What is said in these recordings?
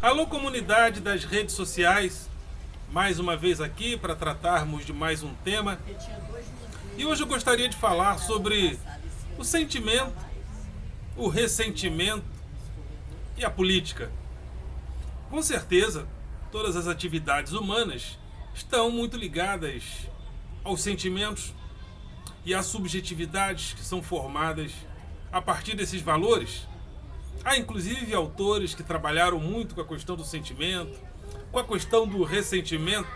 Alô, comunidade das redes sociais, mais uma vez aqui para tratarmos de mais um tema. E hoje eu gostaria de falar sobre o sentimento, o ressentimento e a política. Com certeza, todas as atividades humanas estão muito ligadas aos sentimentos e às subjetividades que são formadas a partir desses valores. Há inclusive autores que trabalharam muito com a questão do sentimento, com a questão do ressentimento.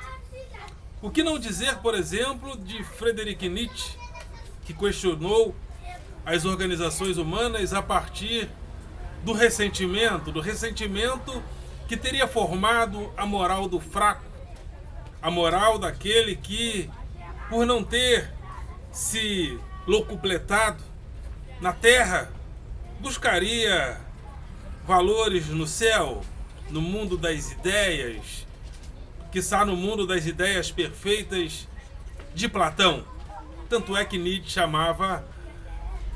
O que não dizer, por exemplo, de Friedrich Nietzsche, que questionou as organizações humanas a partir do ressentimento que teria formado a moral do fraco, a moral daquele que, por não ter se locupletado na terra, buscaria valores no céu, no mundo das ideias, quiçá no mundo das ideias perfeitas de Platão. Tanto é que Nietzsche chamava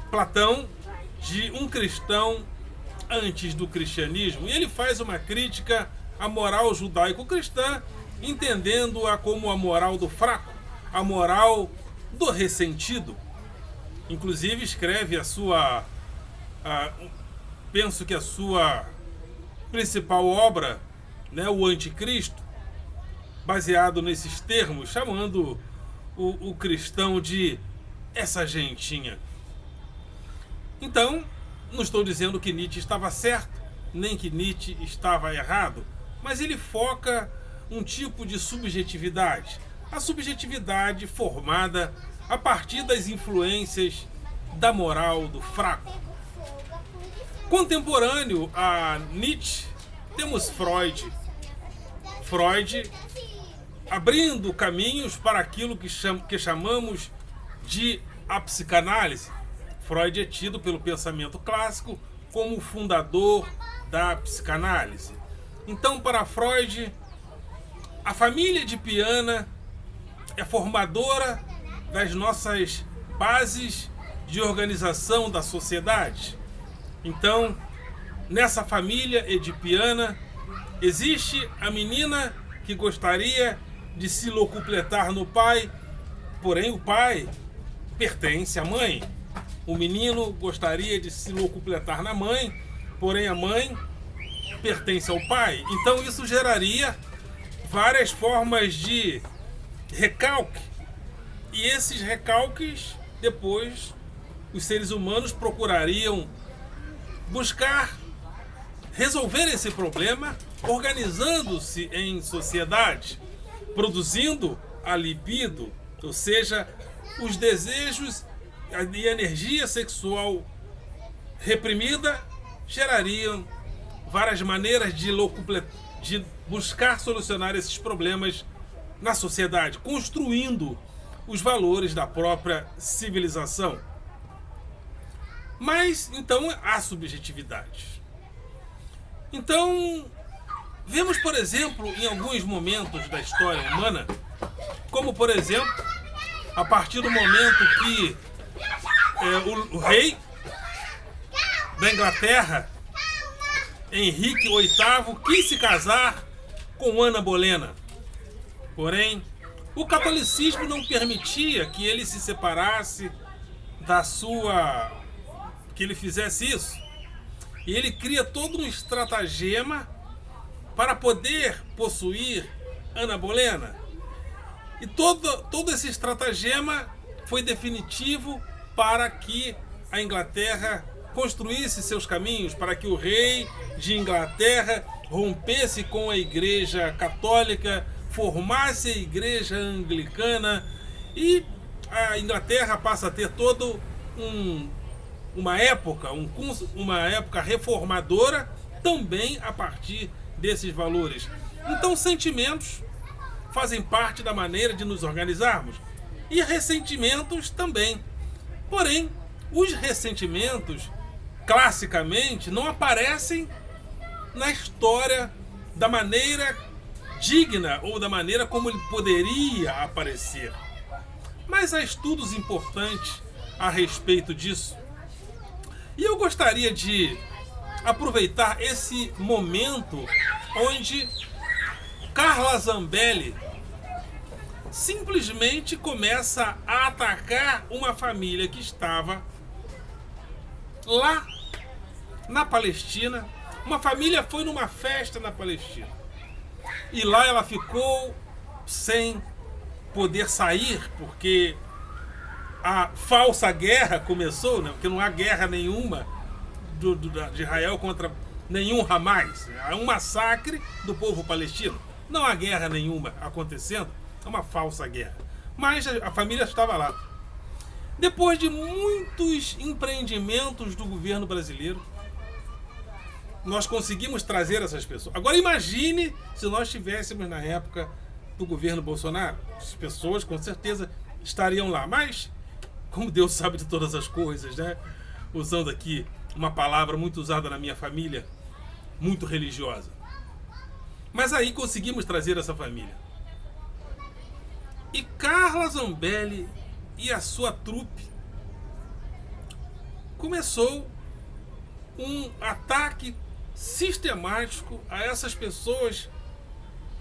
Platão de um cristão antes do cristianismo. E ele faz uma crítica à moral judaico-cristã, entendendo-a como a moral do fraco, a moral do ressentido. Inclusive escreve penso que a sua principal obra, o Anticristo, baseado nesses termos, chamando o cristão de essa gentinha. Então, não estou dizendo que Nietzsche estava certo, nem que Nietzsche estava errado, mas ele foca um tipo de subjetividade, a subjetividade formada a partir das influências da moral do fraco. Contemporâneo a Nietzsche, temos Freud. Freud abrindo caminhos para aquilo que chamamos de a psicanálise. Freud é tido pelo pensamento clássico como o fundador da psicanálise. Então, para Freud, a família edipiana é formadora das nossas bases de organização da sociedade. Então, nessa família edipiana, existe a menina que gostaria de se locupletar no pai, porém o pai pertence à mãe. O menino gostaria de se locupletar na mãe, porém a mãe pertence ao pai. Então isso geraria várias formas de recalque. E esses recalques, depois, os seres humanos procurariam buscar resolver esse problema organizando-se em sociedade, produzindo a libido, ou seja, os desejos e a energia sexual reprimida gerariam várias maneiras de buscar solucionar esses problemas na sociedade, construindo os valores da própria civilização. Mas, então, há subjetividade. Então, vemos, por exemplo, em alguns momentos da história humana, como, por exemplo, a partir do momento que o rei da Inglaterra, Henrique VIII, quis se casar com Ana Bolena. Porém, o catolicismo não permitia que ele se separasse que ele fizesse isso. E ele cria todo um estratagema para poder possuir Ana Bolena. E todo esse estratagema foi definitivo para que a Inglaterra construísse seus caminhos, para que o rei de Inglaterra rompesse com a Igreja Católica, formasse a Igreja Anglicana, e a Inglaterra passa a ter todo uma época reformadora também a partir desses valores. Então, sentimentos fazem parte da maneira de nos organizarmos e ressentimentos também. Porém, os ressentimentos, classicamente, não aparecem na história da maneira digna ou da maneira como ele poderia aparecer. Mas há estudos importantes a respeito disso. E eu gostaria de aproveitar esse momento onde Carla Zambelli simplesmente começa a atacar uma família que estava lá na Palestina. Uma família foi numa festa na Palestina e lá ela ficou sem poder sair porque a falsa guerra começou, né? Porque não há guerra nenhuma de Israel contra nenhum Hamas. Há um massacre do povo palestino. Não há guerra nenhuma acontecendo, é uma falsa guerra. Mas a família estava lá. Depois de muitos empreendimentos do governo brasileiro, nós conseguimos trazer essas pessoas. Agora imagine se nós estivéssemos na época do governo Bolsonaro. As pessoas com certeza estariam lá. Mas, como Deus sabe de todas as coisas, né? Usando aqui uma palavra muito usada na minha família, muito religiosa. Mas aí conseguimos trazer essa família. E Carla Zambelli e a sua trupe começou um ataque sistemático a essas pessoas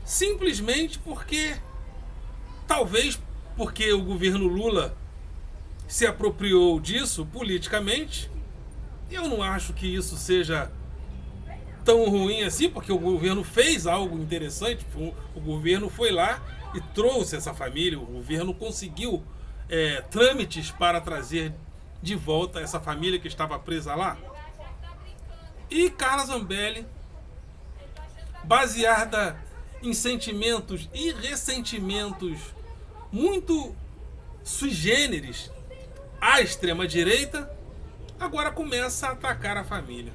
simplesmente porque, talvez porque o governo Lula se apropriou disso politicamente. Eu não acho que isso seja tão ruim assim, porque o governo fez algo interessante. O governo foi lá e trouxe essa família. O governo conseguiu trâmites para trazer de volta essa família que estava presa lá. E Carla Zambelli, baseada em sentimentos e ressentimentos muito sui generis à extrema-direita, agora começa a atacar a família.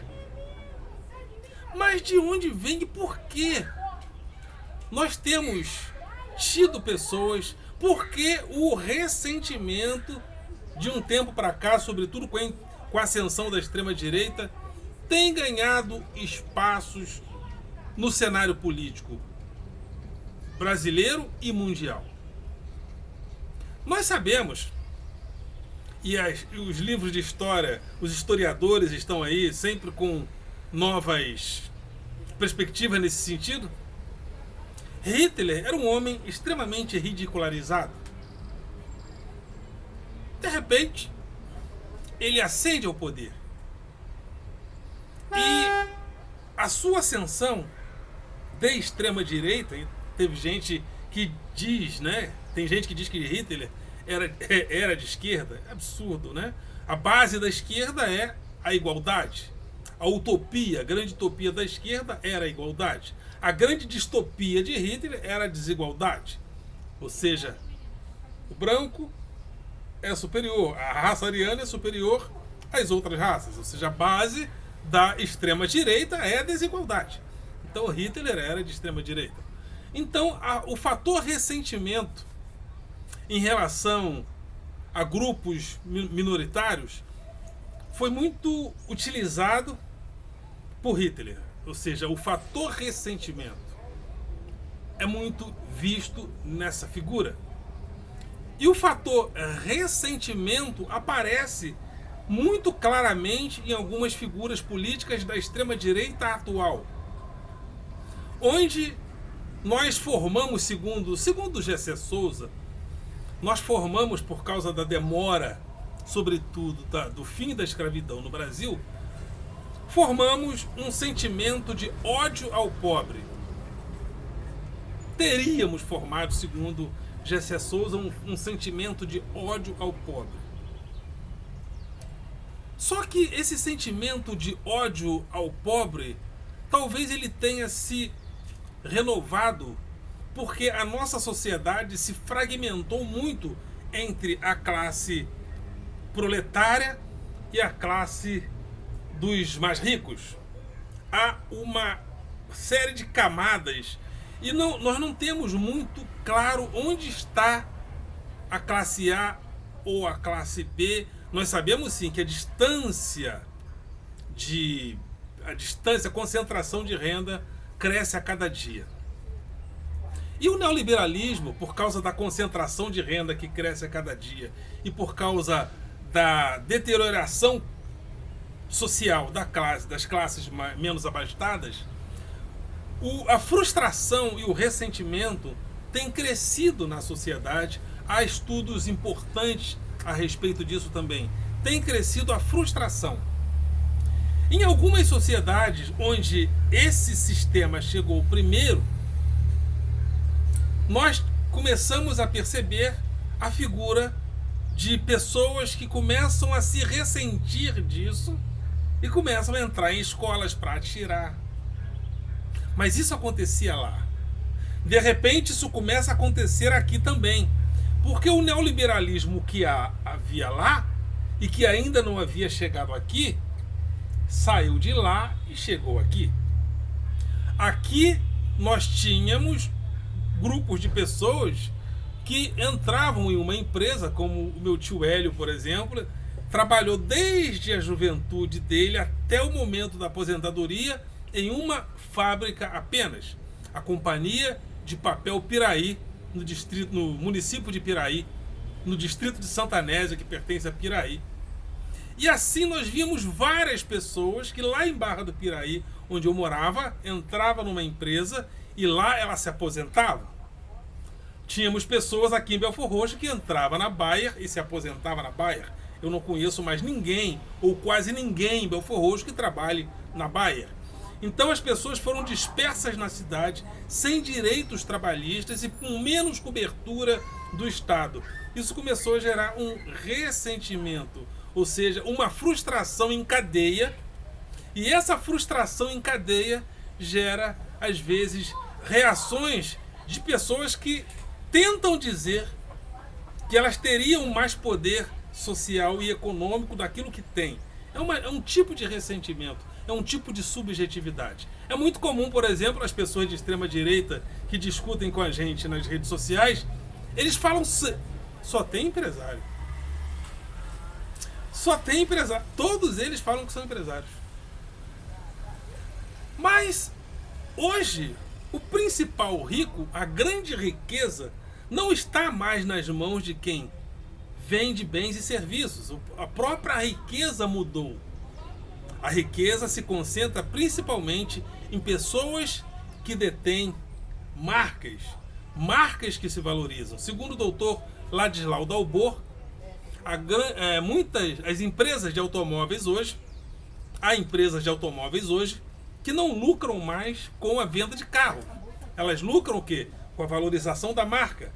Mas de onde vem e por quê? Nós temos tido pessoas, porque o ressentimento de um tempo para cá, sobretudo com a ascensão da extrema-direita, tem ganhado espaços no cenário político brasileiro e mundial. Nós sabemos, e os livros de história, os historiadores estão aí sempre com novas perspectivas nesse sentido. Hitler era um homem extremamente ridicularizado. De repente, ele ascende ao poder. E a sua ascensão de extrema-direita, teve gente que diz, né? Tem gente que diz que Hitler era de esquerda. É absurdo, né? A base da esquerda é a igualdade. A utopia, a grande utopia da esquerda era a igualdade. A grande distopia de Hitler era a desigualdade. Ou seja, o branco é superior, a raça ariana é superior às outras raças. Ou seja, a base da extrema-direita é a desigualdade. Então Hitler era de extrema-direita. Então o fator ressentimento em relação a grupos minoritários foi muito utilizado por Hitler. Ou seja, o fator ressentimento é muito visto nessa figura. E o fator ressentimento aparece muito claramente em algumas figuras políticas da extrema-direita atual, onde nós formamos, segundo Gessé Souza, nós formamos, por causa da demora, sobretudo do fim da escravidão no Brasil, formamos um sentimento de ódio ao pobre. Teríamos formado, segundo Gessé Souza, um sentimento de ódio ao pobre. Só que esse sentimento de ódio ao pobre, talvez ele tenha se renovado porque a nossa sociedade se fragmentou muito entre a classe proletária e a classe dos mais ricos. Há uma série de camadas e nós não temos muito claro onde está a classe A ou a classe B. Nós sabemos sim que a concentração de renda cresce a cada dia. E o neoliberalismo, por causa da concentração de renda que cresce a cada dia e por causa da deterioração social das classes menos abastadas, A frustração e o ressentimento têm crescido na sociedade. Há estudos importantes a respeito disso também. Tem crescido a frustração. Em algumas sociedades onde esse sistema chegou primeiro, nós começamos a perceber a figura de pessoas que começam a se ressentir disso e começam a entrar em escolas para atirar. Mas isso acontecia lá. De repente isso começa a acontecer aqui também. Porque o neoliberalismo que havia lá e que ainda não havia chegado aqui, saiu de lá e chegou aqui. Aqui nós tínhamos grupos de pessoas que entravam em uma empresa, como o meu tio Hélio, por exemplo, trabalhou desde a juventude dele até o momento da aposentadoria em uma fábrica apenas, a Companhia de Papel Piraí, no município de Piraí, no distrito de Santa Anésia, que pertence a Piraí. E assim nós vimos várias pessoas que lá em Barra do Piraí, onde eu morava, entrava numa empresa e lá ela se aposentava. Tínhamos pessoas aqui em Belford Roxo que entrava na Bayer e se aposentava na Bayer. Eu não conheço mais ninguém, ou quase ninguém em Belford Roxo que trabalhe na Bayer. Então as pessoas foram dispersas na cidade, sem direitos trabalhistas e com menos cobertura do Estado. Isso começou a gerar um ressentimento, ou seja, uma frustração em cadeia. E essa frustração em cadeia gera, às vezes, reações de pessoas que tentam dizer que elas teriam mais poder social e econômico daquilo que têm. É um tipo de ressentimento, é um tipo de subjetividade. É muito comum, por exemplo, as pessoas de extrema direita que discutem com a gente nas redes sociais, eles falam só tem empresário. Só tem empresário. Todos eles falam que são empresários. Mas hoje o principal rico, a grande riqueza, não está mais nas mãos de quem vende bens e serviços. A própria riqueza mudou. A riqueza se concentra principalmente em pessoas que detêm marcas. Marcas que se valorizam. Segundo o doutor Ladislau Dalbor, as empresas de automóveis hoje, há empresas de automóveis hoje que não lucram mais com a venda de carro. Elas lucram o quê? Com a valorização da marca.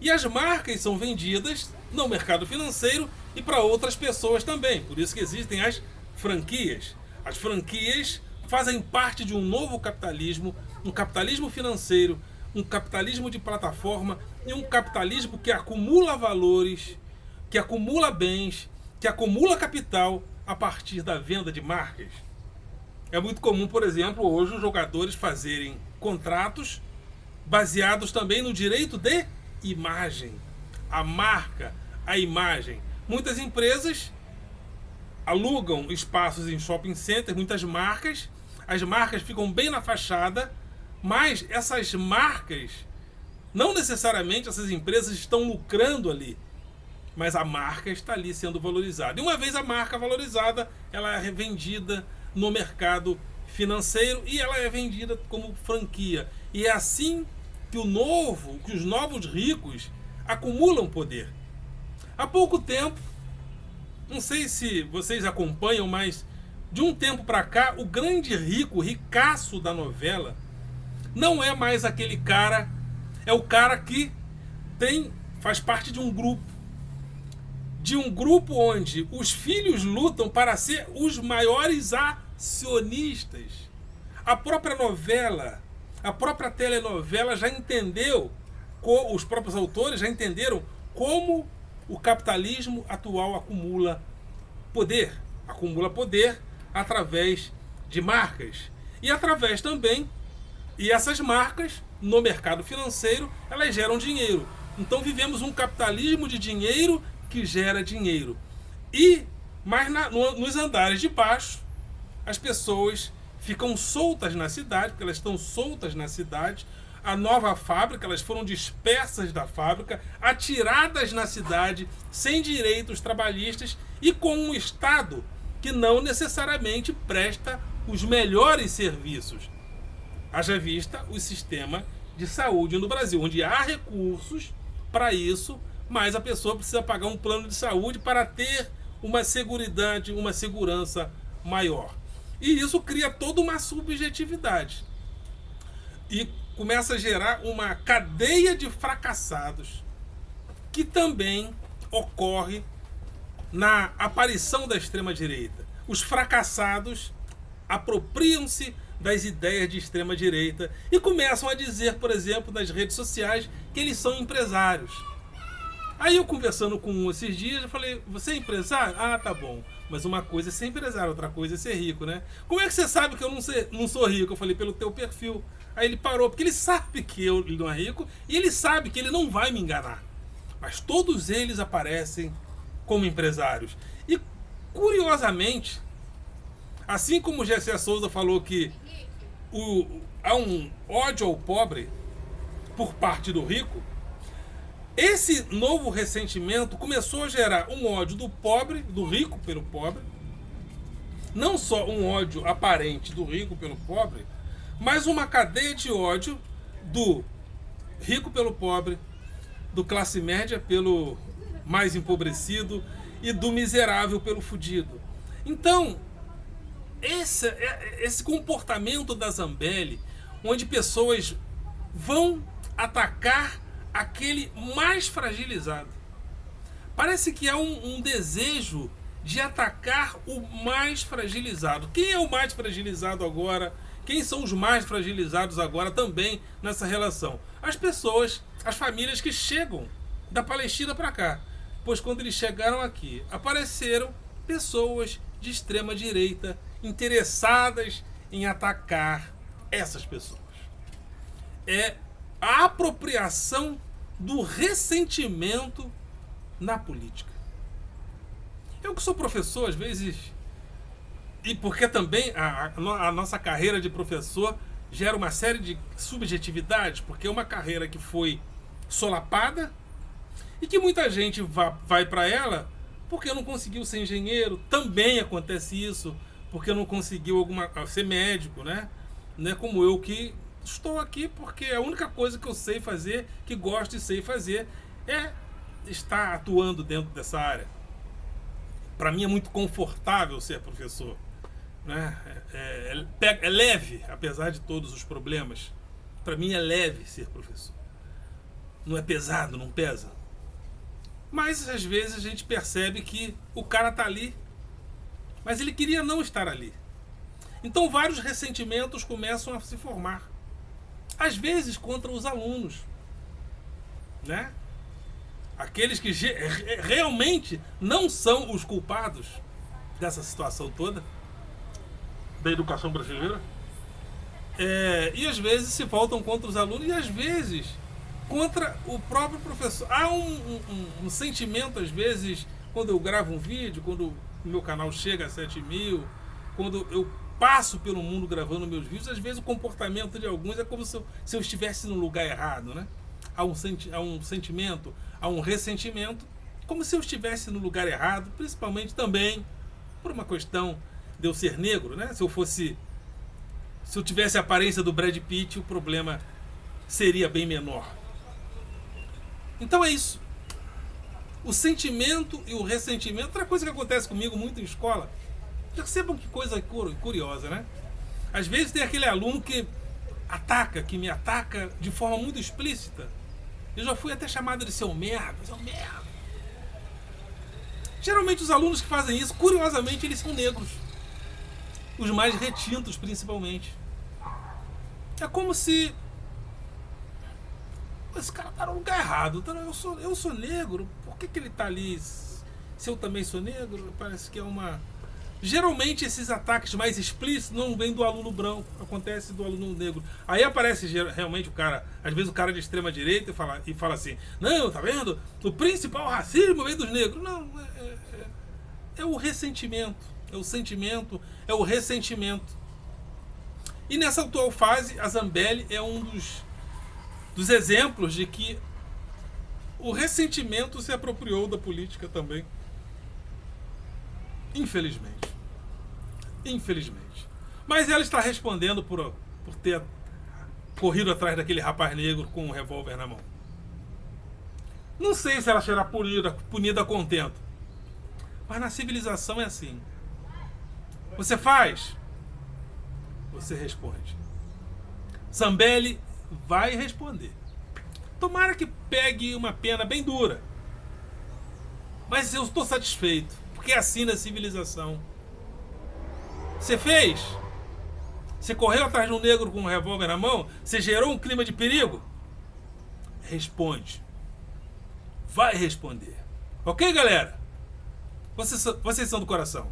E as marcas são vendidas no mercado financeiro e para outras pessoas também. Por isso que existem as franquias. As franquias fazem parte de um novo capitalismo, um capitalismo financeiro, um capitalismo de plataforma e um capitalismo que acumula valores, que acumula bens, que acumula capital a partir da venda de marcas. É muito comum, por exemplo, hoje os jogadores fazerem contratos baseados também no direito de imagem. A marca, a imagem. Muitas empresas alugam espaços em shopping center, muitas marcas. As marcas ficam bem na fachada, mas essas marcas, não necessariamente essas empresas estão lucrando ali, mas a marca está ali sendo valorizada. E uma vez a marca valorizada, ela é vendida no mercado financeiro e ela é vendida como franquia. E é assim que os novos ricos acumulam poder. Há pouco tempo, não sei se vocês acompanham, mas de um tempo para cá, o grande rico, o ricaço da novela, não é mais aquele cara, é o cara que faz parte de um grupo onde os filhos lutam para ser os maiores acionistas. A própria novela, a própria telenovela já entendeu, os próprios autores já entenderam como o capitalismo atual acumula poder através de marcas e através também, e essas marcas no mercado financeiro, elas geram dinheiro. Então vivemos um capitalismo de dinheiro que gera dinheiro. Mas nos andares de baixo, as pessoas ficam soltas na cidade, porque elas estão soltas na cidade. A nova fábrica, elas foram dispersas da fábrica, atiradas na cidade, sem direitos trabalhistas e com um Estado que não necessariamente presta os melhores serviços. Haja vista o sistema de saúde no Brasil, onde há recursos para isso, mas a pessoa precisa pagar um plano de saúde para ter uma seguridade, uma segurança maior. E isso cria toda uma subjetividade. E começa a gerar uma cadeia de fracassados que também ocorre na aparição da extrema-direita. Os fracassados apropriam-se das ideias de extrema-direita e começam a dizer, por exemplo, nas redes sociais, que eles são empresários. Aí eu conversando com um esses dias, eu falei, você é empresário? Ah, tá bom. Mas uma coisa é ser empresário, outra coisa é ser rico, né? Como é que você sabe que eu não sou rico? Eu falei, pelo teu perfil. Aí ele parou, porque ele sabe que eu não é rico e ele sabe que ele não vai me enganar. Mas todos eles aparecem como empresários. E, curiosamente, assim como o Gessé Souza falou que há um ódio ao pobre por parte do rico, esse novo ressentimento começou a gerar um ódio do pobre, do rico pelo pobre, não só um ódio aparente do rico pelo pobre, mas uma cadeia de ódio do rico pelo pobre, do classe média pelo mais empobrecido e do miserável pelo fudido. Então, esse comportamento da Zambelli, onde pessoas vão atacar aquele mais fragilizado. Parece que há um desejo de atacar o mais fragilizado. Quem é o mais fragilizado agora? Quem são os mais fragilizados agora também nessa relação? As pessoas, as famílias que chegam da Palestina para cá. Pois quando eles chegaram aqui, apareceram pessoas de extrema direita interessadas em atacar essas pessoas. É a apropriação do ressentimento na política. Eu que sou professor, às vezes, e porque também a nossa carreira de professor gera uma série de subjetividades, porque é uma carreira que foi solapada e que muita gente vai para ela porque não conseguiu ser engenheiro. Também acontece isso, porque não conseguiu ser médico, né? Não é como eu que estou aqui porque a única coisa que eu sei fazer, que gosto e sei fazer, é estar atuando dentro dessa área. Para mim é muito confortável ser professor, né? É leve, apesar de todos os problemas. Para mim é leve ser professor. Não é pesado, não pesa. Mas às vezes a gente percebe que o cara está ali, mas ele queria não estar ali. Então vários ressentimentos começam a se formar. Às vezes contra os alunos, né? Aqueles que realmente não são os culpados dessa situação toda da educação brasileira. E às vezes se voltam contra os alunos e às vezes contra o próprio professor. Há um sentimento, às vezes, quando eu gravo um vídeo, quando o meu canal chega a 7.000, quando eu passo pelo mundo gravando meus vídeos, às vezes o comportamento de alguns é como se eu estivesse no lugar errado, né? Há um sentimento, há um ressentimento, como se eu estivesse no lugar errado, principalmente também por uma questão de eu ser negro, né? Se eu tivesse a aparência do Brad Pitt, o problema seria bem menor. Então é isso. O sentimento e o ressentimento. Outra coisa que acontece comigo muito em escola, percebam que coisa curiosa, né? Às vezes tem aquele aluno que me ataca de forma muito explícita. Eu já fui até chamado de seu merda. Geralmente os alunos que fazem isso, curiosamente, eles são negros. Os mais retintos, principalmente. É como se esse cara tá no lugar errado. Então, eu sou negro, por que ele tá ali? Se eu também sou negro, parece que é uma... Geralmente esses ataques mais explícitos não vêm do aluno branco, acontece do aluno negro. Aí aparece realmente o cara, às vezes o cara de extrema direita e fala assim, não, tá vendo? O principal racismo vem dos negros. Não, é o ressentimento, é o sentimento, é o ressentimento. E nessa atual fase, a Zambelli é um dos exemplos de que o ressentimento se apropriou da política também. Infelizmente. Mas ela está respondendo por ter corrido atrás daquele rapaz negro com um revólver na mão. Não sei se ela será punida a contento. Mas na civilização é assim. Você faz, você responde. Zambelli vai responder. Tomara que pegue uma pena bem dura. Mas eu estou satisfeito, porque é assim na civilização. Você fez? Você correu atrás de um negro com um revólver na mão? Você gerou um clima de perigo? Responde. Vai responder. Ok, galera? Vocês são do coração.